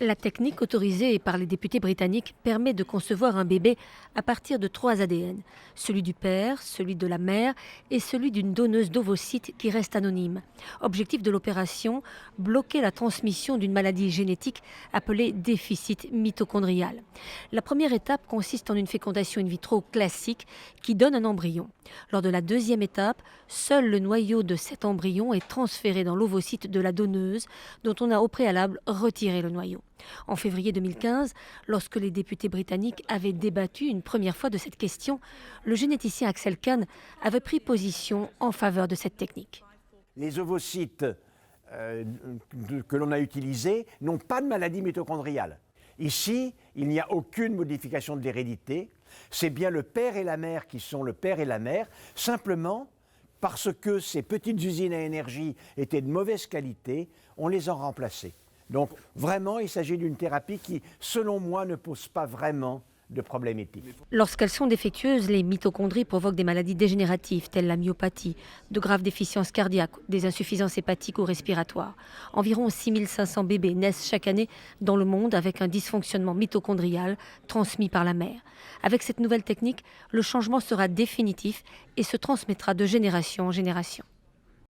La technique autorisée par les députés britanniques permet de concevoir un bébé à partir de 3 ADN, celui du père, celui de la mère et celui d'une donneuse d'ovocytes qui reste anonyme. Objectif de l'opération, bloquer la transmission d'une maladie génétique appelée déficit mitochondrial. La première étape consiste en une fécondation in vitro classique qui donne un embryon. Lors de la deuxième étape, seul le noyau de cet embryon est transféré dans l'ovocyte de la donneuse dont on a au préalable retiré le noyau. En février 2015, lorsque les députés britanniques avaient débattu une première fois de cette question, le généticien Axel Kahn avait pris position en faveur de cette technique. Les ovocytes que l'on a utilisés n'ont pas de maladie mitochondriale. Ici, il n'y a aucune modification de l'hérédité. C'est bien le père et la mère qui sont le père et la mère, simplement parce que ces petites usines à énergie étaient de mauvaise qualité, on les a remplacées. Donc vraiment, il s'agit d'une thérapie qui, selon moi, ne pose pas vraiment de problème éthique. Lorsqu'elles sont défectueuses, les mitochondries provoquent des maladies dégénératives telles la myopathie, de graves déficiences cardiaques, des insuffisances hépatiques ou respiratoires. Environ 6500 bébés naissent chaque année dans le monde avec un dysfonctionnement mitochondrial transmis par la mère. Avec cette nouvelle technique, le changement sera définitif et se transmettra de génération en génération.